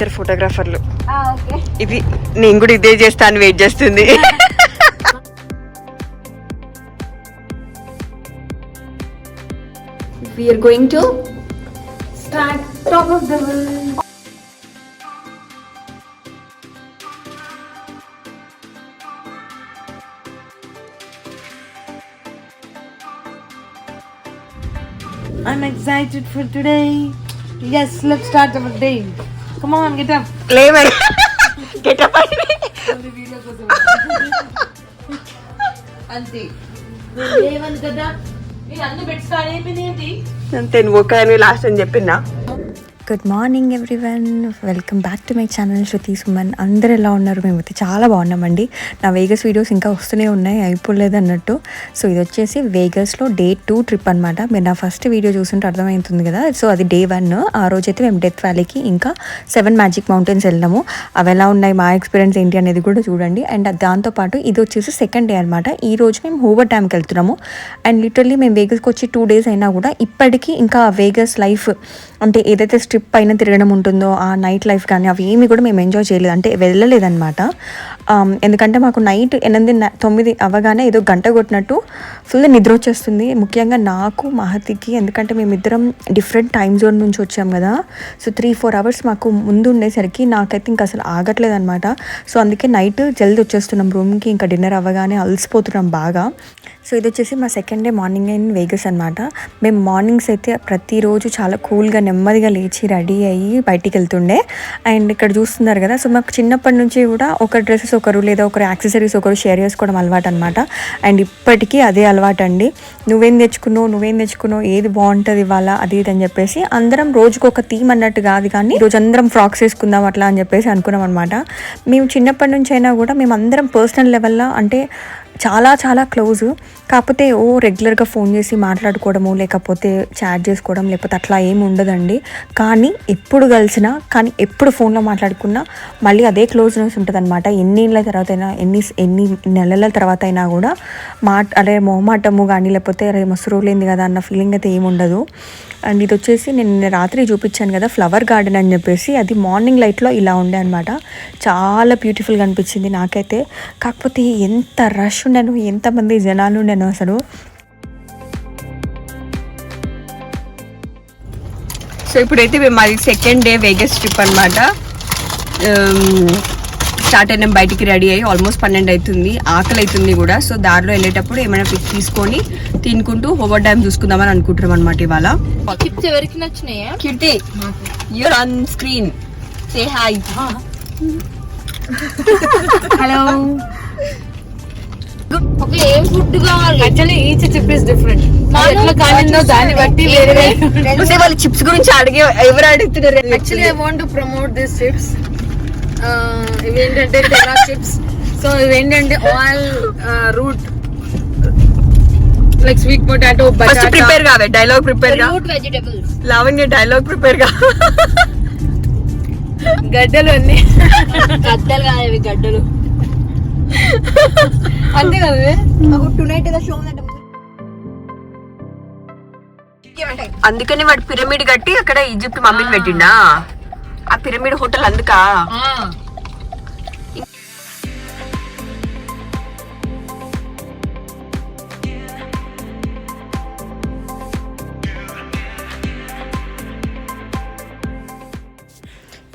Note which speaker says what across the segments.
Speaker 1: ఇద్దరు ఫోటోగ్రాఫర్లు. ఇది నేను కూడా ఇదే చేస్తాను, వెయిట్ చేస్తుంది. We are going to
Speaker 2: start top of the world. I'm excited for today. Yes, let's start our day. Come on, get up.
Speaker 1: Play my get up.
Speaker 2: Auntie. Levan kada. Ee annu beds kaane pinenti.
Speaker 1: అంతే నువ్వు ఒక last అని చెప్పిందా.
Speaker 3: Good morning everyone, welcome back to my channel Shruti Suman. అందరు ఎలా ఉన్నారు? మేమైతే చాలా బాగున్నామండి. నా వేగస్ వీడియోస్ ఇంకా వస్తూనే ఉన్నాయి, అయిపోలేదు అన్నట్టు. సో ఇది వచ్చేసి వేగస్లో డే 2 ట్రిప్ అనమాట. మీరు నా ఫస్ట్ వీడియో చూస్తుంటే అర్థమవుతుంది కదా. సో అది డే 1. ఆ రోజైతే మేము డెత్ వ్యాలీకి ఇంకా 7 మ్యాజిక్ మౌంటైన్స్ వెళ్ళాము. అవి ఎలా ఉన్నాయి, మా ఎక్స్పీరియన్స్ ఏంటి అనేది కూడా చూడండి. అండ్ దాంతోపాటు ఇది వచ్చేసి సెకండ్ డే అనమాట. ఈ రోజు మేము హూవర్ డ్యామ్కి వెళ్తున్నాము. అండ్ లిటరల్లీ మేము వేగస్కి వచ్చి 2 days అయినా కూడా ఇప్పటికీ ఇంకా వేగస్ లైఫ్ అంటే ఏదైతే స్ట్రిప్ పైన తిరగడం ఉంటుందో ఆ నైట్ లైఫ్ కానీ అవి ఏమి కూడా మేము ఎంజాయ్ చేయలేదు, అంటే వెళ్ళలేదన్నమాట. ఎందుకంటే మాకు నైట్ 8-9 అవ్వగానే ఏదో గంట కొట్టినట్టు ఫుల్ నిద్ర వచ్చేస్తుంది, ముఖ్యంగా నాకు మహతికి. ఎందుకంటే మేమిద్దరం డిఫరెంట్ టైం జోన్ నుంచి వచ్చాం కదా. సో 3-4 hours మాకు ముందు ఉండేసరికి నాకైతే ఇంకా అసలు ఆగట్లేదు అనమాట. సో అందుకే నైట్ జల్దీ వచ్చేస్తున్నాం రూమ్కి. ఇంకా డిన్నర్ అవ్వగానే అలసిపోతున్నాం బాగా. సో ఇది వచ్చేసి మా second day morning in Vegas అనమాట. మేము మార్నింగ్స్ అయితే ప్రతిరోజు చాలా కూల్గా నెమ్మదిగా లేచి రెడీ అయ్యి బయటికి వెళ్తుండే. అండ్ ఇక్కడ చూస్తున్నారు కదా, సో మాకు చిన్నప్పటి నుంచి కూడా ఒక డ్రెస్సెస్ ఒకరు లేదా ఒకరు యాక్సెసరీస్ ఒకరు షేర్ చేసుకోవడం అలవాటు అనమాట. అండ్ ఇప్పటికీ అదే అలవాటు అండి. నువ్వేం తెచ్చుకున్నావు, ఏది బాగుంటుంది ఇవాళ, అది ఇది అని చెప్పేసి అందరం రోజుకు ఒక థీమ్ అన్నట్టు కాదు, కానీ రోజు అందరం ఫ్రాక్స్ వేసుకుందాం అట్లా అని చెప్పేసి అనుకున్నాం అనమాట. మేము చిన్నప్పటి నుంచి అయినా కూడా మేము అందరం పర్సనల్ లెవెల్లో అంటే చాలా చాలా క్లోజ్. కాకపోతే రెగ్యులర్గా ఫోన్ చేసి మాట్లాడుకోవడము, లేకపోతే చాట్ చేసుకోవడం, లేకపోతే అట్లా ఏమి ఉండదండి. కానీ ఎప్పుడు కలిసినా, కానీ ఎప్పుడు ఫోన్లో మాట్లాడుకున్నా మళ్ళీ అదే క్లోజ్నెస్ ఉంటుంది అనమాట. ఎన్ని తర్వాత అయినా, ఎన్ని నెలల తర్వాత అయినా కూడా అదే మొహమాటము కానీ, లేకపోతే అరే మస్తు రోజులైంది కదా అన్న ఫీలింగ్ అయితే ఏమి ఉండదు. అండ్ ఇది వచ్చేసి నేను రాత్రి చూపించాను కదా ఫ్లవర్ గార్డెన్ అని చెప్పేసి, అది మార్నింగ్ లైట్లో ఇలా ఉండే అనమాట. చాలా బ్యూటిఫుల్గా అనిపించింది నాకైతే. కాకపోతే ఎంత రష్ ఉండను, ఎంతమంది జనాలు ఉండను అసలు.
Speaker 1: సో ఇప్పుడైతే మేము అది సెకండ్ డే వేగస్ ట్రిప్ అనమాట. స్టార్ట్ అయినా బయటికి రెడీ అయ్యి ఆల్మోస్ట్ 12 అవుతుంది, ఆకలి అవుతుంది కూడా. సో దారిలో వెళ్ళేటప్పుడు ఏమైనా పిక్ తీసుకొని తినుకుంటూ హూవర్ డ్యామ్ చూసుకుందామని అనుకుంటున్నాం అనమాట ఇవాళ.
Speaker 2: ఎవరికి నచ్చినాయా?
Speaker 1: Cutie, you're on screen, say hi.
Speaker 2: Hello. Okay, ఏం ఫుడ్ కావాలి? Actually each chip is different. ఎట్లా కానిందో దాన్ని బట్టి వేరే వేరే.
Speaker 1: వాళ్ళు చిప్స్ గురించి ఎవరు అడుగుతున్నారు?
Speaker 2: Actually I want to promote this chips. ఇవేంటంటే టెరా చిప్స్. సో ఇవేంటంటే all root like sweet potato, బటాటా.
Speaker 1: ప్రిపేర్ కావే, డైలాగ్ ప్రిపేర్ గా.
Speaker 2: Root vegetables.
Speaker 1: Lavanya dialogue prepare గా.
Speaker 2: గడ్డలు అన్ని గడ్డలు కాదు, ఇవి గడ్డలు అంతే కదా.
Speaker 1: అందుకని వాడు పిరమిడ్ కట్టి అక్కడ ఈజిప్ట్ మమ్మీని పెట్టిండా. ఆ పిరమిడ్ హోటల్ అందుకా.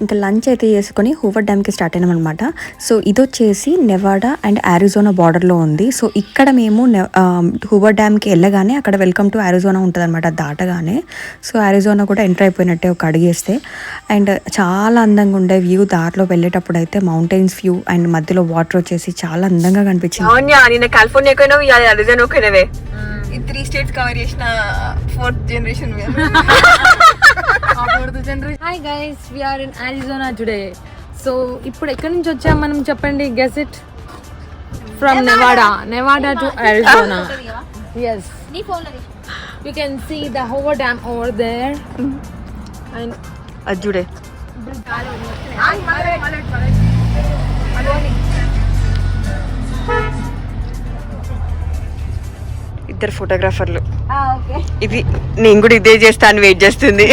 Speaker 3: ఇంకా లంచ్ అయితే చేసుకొని హూవర్ డ్యామ్కి స్టార్ట్ అయినాం అనమాట. సో ఇది వచ్చేసి నెవాడా అండ్ అరిజోనా బార్డర్లో ఉంది. సో ఇక్కడ మేము హూవర్ డ్యామ్కి వెళ్ళగానే అక్కడ వెల్కమ్ టు అరిజోనా ఉంటుంది అనమాట దాటగానే. సో అరిజోనా కూడా ఎంటర్ అయిపోయినట్టే ఒక అడిగేస్తే. అండ్ చాలా అందంగా ఉండే వ్యూ దారిలో వెళ్ళేటప్పుడు అయితే, మౌంటైన్స్ వ్యూ అండ్ మధ్యలో వాటర్ వచ్చేసి చాలా అందంగా కనిపించింది.
Speaker 1: నేను కాలిఫోర్నియాకైనా అరిజోనా 3 states కవర్ చేసిన 4th generation.
Speaker 2: Hi guys, we are in Arizona today. So ఇప్పుడు ఎక్కడి నుంచి వచ్చాం మనం చెప్పండి, guess it. From Nevada to Arizona. yes, you can see the Hoover Dam over there. and
Speaker 1: అజ్జుడే ఇద్దరు ఫోటోగ్రాఫర్లు. ఇది నేను కూడా ఇదే చేస్తాను, వెయిట్ చేస్తుంది.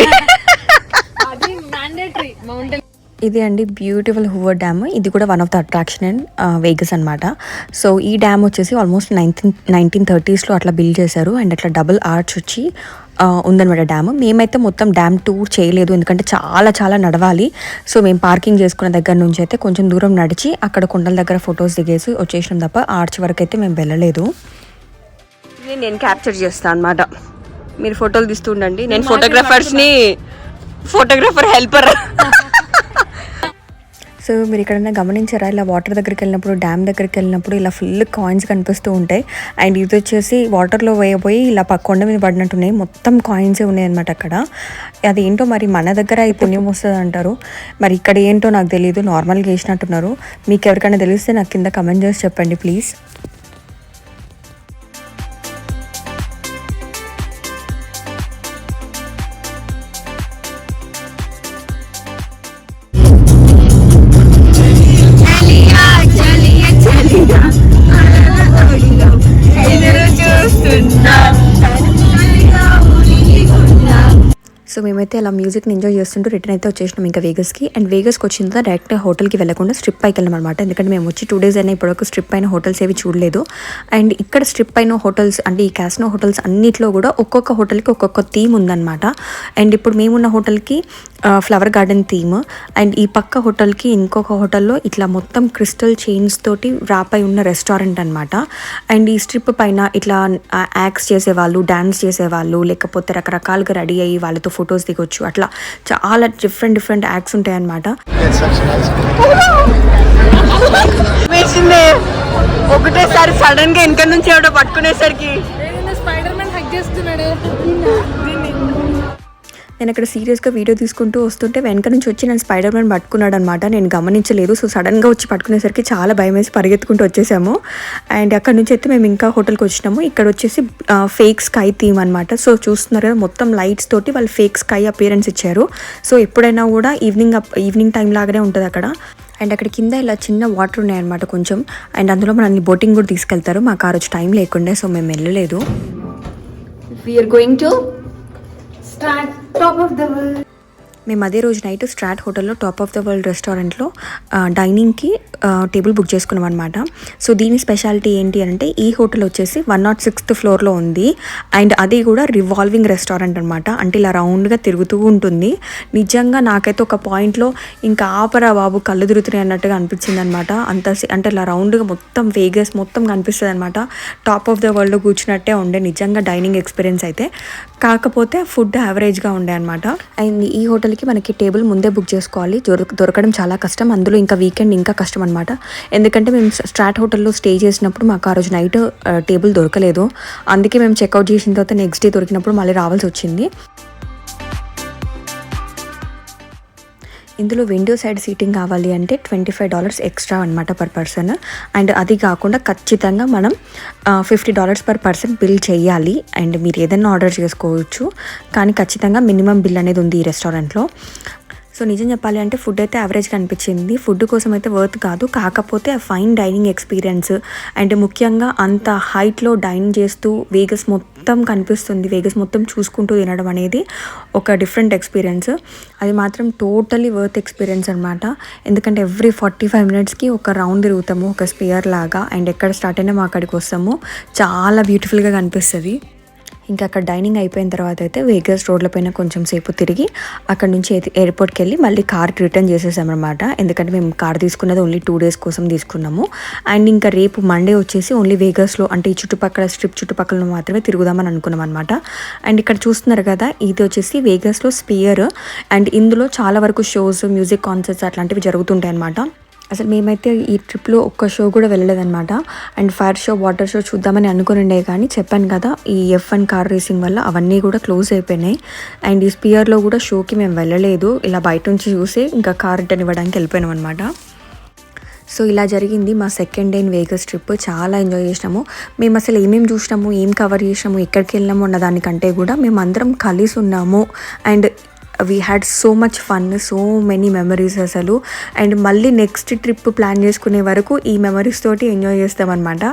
Speaker 3: ఇది అండి బ్యూటిఫుల్ హూవర్ డ్యామ్. ఇది కూడా one of the attraction in Vegas అనమాట. సో ఈ డ్యామ్ వచ్చేసి ఆల్మోస్ట్ 1930s అట్లా బిల్డ్ చేశారు. అండ్ అట్లా డబుల్ ఆర్చ్ వచ్చి ఉందన్నమాట డ్యామ్. మేమైతే మొత్తం డ్యామ్ టూర్ చేయలేదు, ఎందుకంటే చాలా చాలా నడవాలి. సో మేము పార్కింగ్ చేసుకున్న దగ్గర నుంచి అయితే కొంచెం దూరం నడిచి అక్కడ కొండల దగ్గర ఫొటోస్ దిగేసి వచ్చేసినాం తప్ప ఆర్చ్ వరకు అయితే మేము వెళ్ళలేదు.
Speaker 1: నేను క్యాప్చర్ చేస్తాను అనమాట, మీరు ఫోటోలు తీస్తుండండి. నేను ఫోటోగ్రాఫర్ హెల్పర్.
Speaker 3: సో మీరు ఎక్కడైనా గమనించారా, ఇలా వాటర్ దగ్గరికి వెళ్ళినప్పుడు, డ్యామ్ దగ్గరికి వెళ్ళినప్పుడు ఇలా ఫుల్ కాయిన్స్ కనిపిస్తూ ఉంటాయి. అండ్ ఇది వచ్చేసి వాటర్లో వేయబోయి ఇలా కొండ మీద పడినట్టున్నాయి, మొత్తం కాయిన్సే ఉన్నాయి అనమాట అక్కడ. అదేంటో మరి మన దగ్గర ఈ పుణ్యం వస్తుంది అంటారు, మరి ఇక్కడ ఏంటో నాకు తెలియదు. నార్మల్గా వేసినట్టున్నారు. మీకు ఎవరికైనా తెలిస్తే నాకు కింద కమెంట్ చేసి చెప్పండి ప్లీజ్. సో మేమైతే అలా మ్యూజిక్ని ఎంజాయ్ చేస్తుంటూ రిటర్న్ అయితే వచ్చేసినాం ఇంకా వేగస్కి. అండ్ వేగస్కి వచ్చిన తర్వాత డైరెక్ట్గా హోటల్కి వెళ్ళకుండా స్ట్రిప్ పైకి వెళ్ళాం అనమాట. ఎందుకంటే మేము వచ్చి 2 days అయినా ఇప్పటివరకు స్ట్రిప్ అయిన హోటల్స్ ఏవి చూడలేదు. అండ్ ఇక్కడ స్ట్రిప్ అయిన హోటల్స్ అంటే ఈ క్యాసినో హోటల్స్ అన్నిట్లో కూడా ఒక్కొక్క హోటల్కి ఒక్కొక్క థీమ్ ఉందన్నమాట. అండ్ ఇప్పుడు మేమున్న హోటల్కి ఫ్లవర్ గార్డెన్ థీమ్. అండ్ ఈ పక్క హోటల్కి ఇంకొక హోటల్లో ఇట్లా మొత్తం క్రిస్టల్ చైన్స్ తోటి ర్యాప్ అయి ఉన్న రెస్టారెంట్ అనమాట. అండ్ ఈ స్ట్రిప్ పైన ఇట్లా యాక్ట్స్ చేసేవాళ్ళు, డాన్స్ చేసేవాళ్ళు, లేకపోతే రకరకాలుగా రెడీ అయ్యి వాళ్ళతో ఫొటోస్ దిగొచ్చు. అట్లా చాలా డిఫరెంట్ యాక్ట్స్ ఉంటాయి అన్నమాట.
Speaker 1: ఒకటేసారి సడన్ గా వెనక నుంచి ఎవడో పట్టుకునేసరికి
Speaker 2: స్పైడర్ మ్యాన్ హగ్ చేస్తున్నాడు.
Speaker 3: నేను అక్కడ సీరియస్గా వీడియో తీసుకుంటూ వస్తుంటే వెనక నుంచి వచ్చి నేను స్పైడర్ మ్యాన్ పట్టుకున్నాడు అనమాట. నేను గమనించలేదు. సో సడన్గా వచ్చి పట్టుకునేసరికి చాలా భయం వేసి పరిగెత్తుకుంటూ వచ్చేసాము. అండ్ అక్కడ నుంచి అయితే మేము ఇంకా హోటల్కి వచ్చినాము. ఇక్కడ వచ్చేసి ఫేక్ స్కై థీమ్ అనమాట. సో చూస్తున్నారు కదా, మొత్తం లైట్స్ తోటి వాళ్ళు ఫేక్ స్కై అపియరెన్స్ ఇచ్చారు. సో ఎప్పుడైనా కూడా ఈవినింగ్ టైం లాగానే ఉంటుంది అక్కడ. అండ్ అక్కడ కింద ఇలా చిన్న వాటర్ ఉన్నాయన్నమాట కొంచెం. అండ్ అందులో మనల్ని బోటింగ్ కూడా తీసుకెళ్తారు. మాకు ఆ రోజు టైం లేకుండే, సో మేము వెళ్ళలేదు.
Speaker 1: We're going to
Speaker 2: top of the world.
Speaker 3: మేము అదే రోజు నైట్ స్ట్రాట్ హోటల్లో టాప్ ఆఫ్ ద వరల్డ్ రెస్టారెంట్లో డైనింగ్కి టేబుల్ బుక్ చేసుకున్నాం అనమాట. సో దీని స్పెషాలిటీ ఏంటి అంటే, ఈ హోటల్ వచ్చేసి 106th floorలో ఉంది. అండ్ అది కూడా రివాల్వింగ్ రెస్టారెంట్ అనమాట. అంటే ఇలా రౌండ్గా తిరుగుతూ ఉంటుంది. నిజంగా నాకైతే ఒక పాయింట్లో ఇంకా ఆపరా బాబు కళ్ళు తిరుగుతున్నాయి అన్నట్టుగా అనిపించింది అనమాట. అంటే ఇలా రౌండ్గా మొత్తం వేగస్ మొత్తం కనిపిస్తుంది అనమాట. టాప్ ఆఫ్ ద వరల్డ్లో కూర్చున్నట్టే ఉండే నిజంగా డైనింగ్ ఎక్స్పీరియన్స్ అయితే. కాకపోతే ఫుడ్ యావరేజ్గా ఉండే అనమాట. అండ్ ఈ హోటల్కి మనకి టేబుల్ ముందే బుక్ చేసుకోవాలి, దొరకడం చాలా కష్టం. అందులో ఇంకా వీకెండ్ ఇంకా కష్టం అనమాట. ఎందుకంటే మేము స్ట్రాట్ హోటల్లో స్టే చేసినప్పుడు మాకు ఆ రోజు నైట్ టేబుల్ దొరకలేదు. అందుకే మేము చెక్అవుట్ చేసిన తర్వాత నెక్స్ట్ డే దొరికినప్పుడు మళ్ళీ రావాల్సి వచ్చింది. ఇందులో విండో సైడ్ సీటింగ్ కావాలి అంటే $25 ఎక్స్ట్రా అనమాట పర్ పర్సన్. అండ్ అది కాకుండా ఖచ్చితంగా మనం $50 పర్ పర్సన్ బిల్ చేయాలి. అండ్ మీరు ఏదైనా ఆర్డర్ చేసుకోవచ్చు, కానీ ఖచ్చితంగా మినిమం బిల్ అనేది ఉంది ఈ రెస్టారెంట్లో. సో నిజం చెప్పాలి అంటే ఫుడ్ అయితే యావరేజ్గా అనిపించింది. ఫుడ్ కోసం అయితే వర్త్ కాదు, కాకపోతే ఫైన్ డైనింగ్ ఎక్స్పీరియన్స్. అండ్ ముఖ్యంగా అంత హైట్లో డైన్ చేస్తూ వేగస్ మొత్తం కనిపిస్తుంది, వేగస్ మొత్తం చూసుకుంటూ తినడం అనేది ఒక డిఫరెంట్ ఎక్స్పీరియన్స్. అది మాత్రం టోటలీ వర్త్ ఎక్స్పీరియన్స్ అనమాట. ఎందుకంటే ఎవ్రీ 45 minutesకి ఒక రౌండ్ తిరుగుతాము, ఒక స్పియర్ లాగా. అండ్ ఎక్కడ స్టార్ట్ అయినా మా అక్కడికి వస్తాము. చాలా బ్యూటిఫుల్గా కనిపిస్తుంది. ఇంకా అక్కడ డైనింగ్ అయిపోయిన తర్వాత అయితే వేగస్ రోడ్ల పైన కొంచెం సేపు తిరిగి అక్కడ నుంచి ఎయిర్పోర్ట్కి వెళ్ళి మళ్ళీ కార్ రిటర్న్ చేసేసామన్నమాట. ఎందుకంటే మేము కార్ తీసుకున్నది ఓన్లీ 2 days కోసం తీసుకున్నాము. అండ్ ఇంకా రేపు మండే వచ్చేసి ఓన్లీ వేగస్లో అంటే ఈ చుట్టుపక్కల స్ట్రిప్ చుట్టుపక్కల మాత్రమే తిరుగుదామని అనుకున్నాం అనమాట. అండ్ ఇక్కడ చూస్తున్నారు కదా, ఇది వచ్చేసి వేగస్లో స్పియర్. అండ్ ఇందులో చాలా వరకు షోస్, మ్యూజిక్ కాన్సర్ట్స్ అట్లాంటివి జరుగుతుంటాయి అనమాట. అసలు మేమైతే ఈ ట్రిప్లో ఒక్క షో కూడా వెళ్ళలేదన్నమాట. And fire show, water show చూద్దామని అనుకుని ఉండే, కానీ చెప్పాను కదా ఈ F1 కార్ రేసింగ్ వల్ల అవన్నీ కూడా క్లోజ్ అయిపోయినాయి. అండ్ ఈ స్పియర్లో కూడా షోకి మేము వెళ్ళలేదు, ఇలా బయట నుంచి చూసి ఇంకా కార్ రిటర్న్ ఇవ్వడానికి వెళ్ళిపోయినాం అనమాట. సో ఇలా జరిగింది మా second day in Vegas trip. చాలా ఎంజాయ్ చేసినాము. మేము అసలు ఏమేమి చూసినాము, ఏం కవర్ చేసినాము, ఎక్కడికి వెళ్ళినాము అన్న దానికంటే కూడా మేము అందరం కలిసి ఉన్నాము. And we had so much fun, so many memories అసలు. అండ్ మళ్ళీ నెక్స్ట్ ట్రిప్ ప్లాన్ చేసుకునే వరకు ఈ మెమరీస్ తోటి ఎంజాయ్ చేస్తామన్నమాట.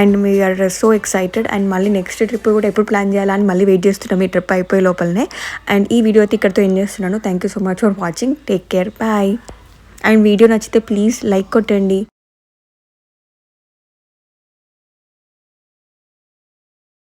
Speaker 3: And we're so excited. And మళ్ళీ నెక్స్ట్ ట్రిప్ కూడా ఎప్పుడు ప్లాన్ చేయాలని మళ్ళీ వెయిట్ చేస్తున్నాం ఈ ట్రిప్ అయిపోయే లోపలనే. అండ్ ఈ వీడియో అయితే ఇక్కడితో ఎంజాయ్ చేస్తున్నాను. Thank you so much for watching. Take care, bye. And video నచ్చితే ప్లీజ్ లైక్ కొట్టండి.